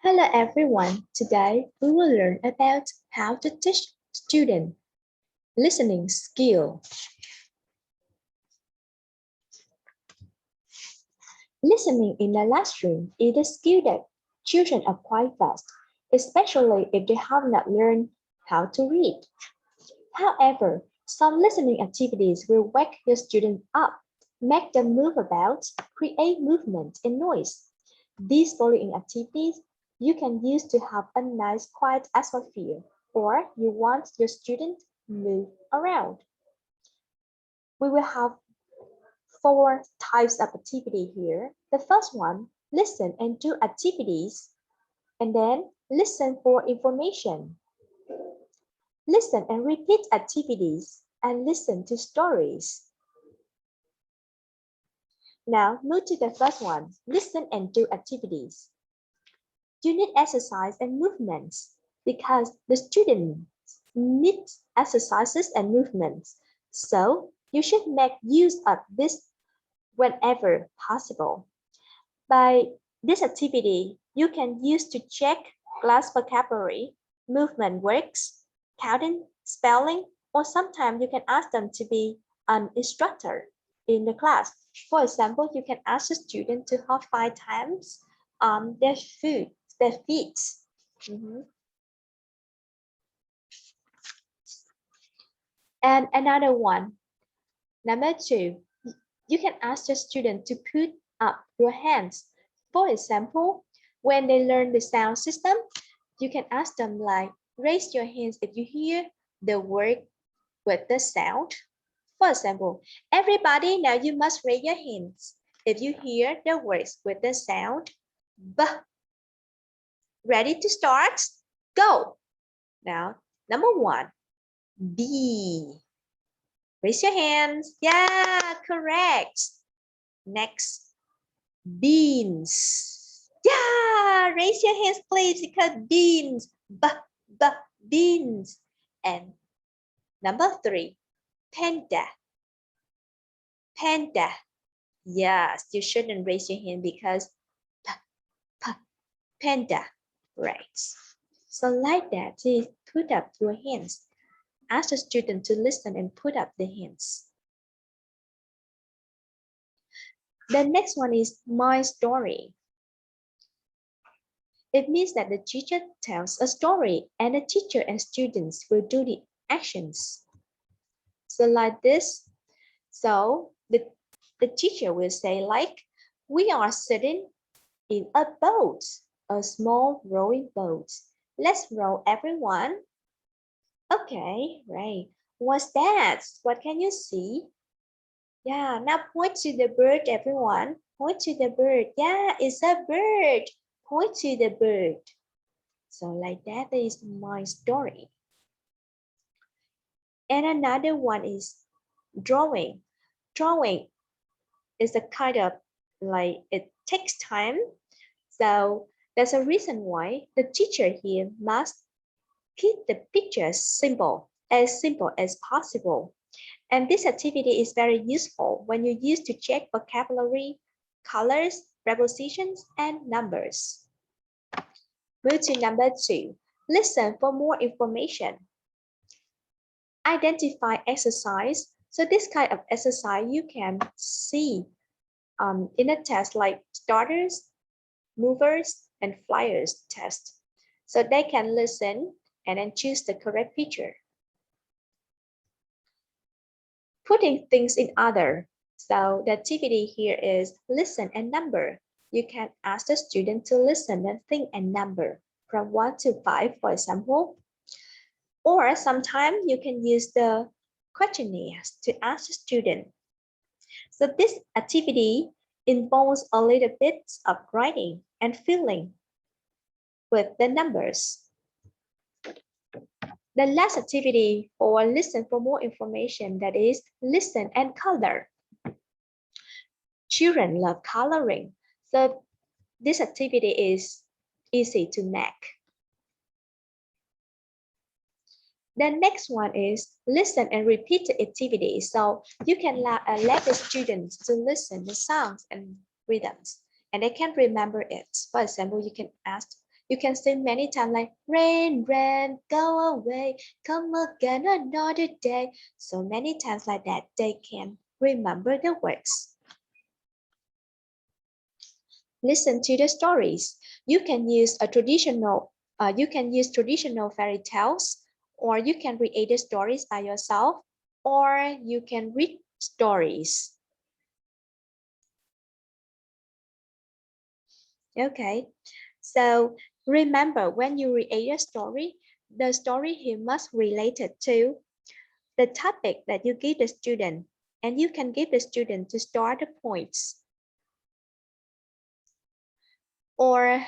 Hello everyone. Today we will learn about how to teach students listening skill. Listening in the classroom is a skill that children acquire fast, especially if they have not learned how to read. However, some listening activities will wake your students up, make them move about, create movement and noise. These following activities you can use to have a nice quiet atmosphere, or you want your students move around. We will have 4 types of activity here. The first one, listen and do activities, and then listen for information. Listen and repeat activities, and listen to stories. Now move to the first one, listen and do activities. You need exercise and movements because the students need exercises and movements. So you should make use of this whenever possible. By this activity, you can use to check class vocabulary, movement works, counting, spelling, or sometimes you can ask them to be an instructor in the class. For example, you can ask the student to hop 5 times on their feet. And another one, number 2, you can ask your student to put up your hands. For example, when they learn the sound system, you can ask them like, raise your hands if you hear the word with the sound. For example, everybody now you must raise your hands if you hear the words with the sound B. Ready to start? Go! Now, number 1, B. Raise your hands. Yeah, correct. Next, beans. Yeah, raise your hands please because beans. Beans. And number 3, panda. Panda. Yes, you shouldn't raise your hand because panda. Right. So like that, please put up your hands. Ask the student to listen and put up the hands. The next one is my story. It means that the teacher tells a story and the teacher and students will do the actions. So like this, so the teacher will say like, we are sitting in a boat, a small rowing boat. Let's row everyone. Okay, right. What's that? What can you see? Yeah, now point to the bird, everyone. Point to the bird. Yeah, it's a bird. Point to the bird. So like that is my story. And another one is drawing. Drawing is a kind of like it takes time. So there's a reason why the teacher here must keep the pictures simple as possible. And this activity is very useful when you use to check vocabulary, colors, prepositions, and numbers. Move to number 2. Listen for more information. Identify exercise. So this kind of exercise you can see in a test like starters, movers, and flyers test. So they can listen and then choose the correct picture. Putting things in order. So the activity here is listen and number. You can ask the student to listen and think and number from 1 to 5, for example. Or sometimes you can use the questionnaires to ask the student. So this activity involves a little bit of writing and filling with the numbers. The last activity or listen for more information, that is listen and color. Children love coloring, so this activity is easy to make. The next one is listen and repeat the activity. So you can let the students to listen the sounds and rhythms and they can remember it. For example, you can say many times like rain, rain, go away, come again another day. So many times like that, they can remember the words. Listen to the stories. You can use traditional fairy tales, or you can create the stories by yourself, or you can read stories. Okay, so remember, when you create a story, the story here must related to the topic that you give the student, and you can give the student to start the points. Or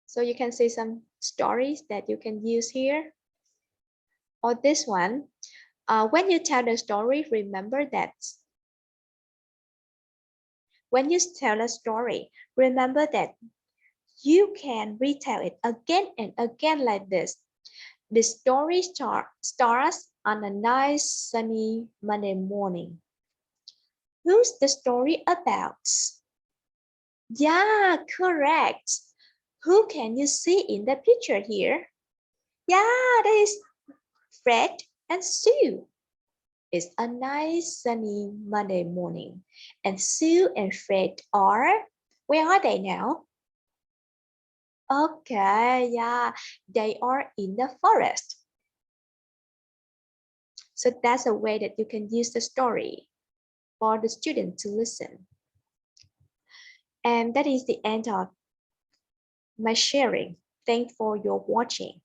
so you can see some stories that you can use here. Or this one, when you tell the story, remember that when you tell a story, remember that you can retell it again and again like this. The story starts on a nice sunny Monday morning. Who's the story about? Yeah, correct. Who can you see in the picture here? Yeah, that is Fred and Sue. It's a nice sunny Monday morning. And Sue and Fred are, where are they now? Okay, yeah, they are in the forest. So that's a way that you can use the story for the student to listen. And that is the end of my sharing. Thanks for your watching.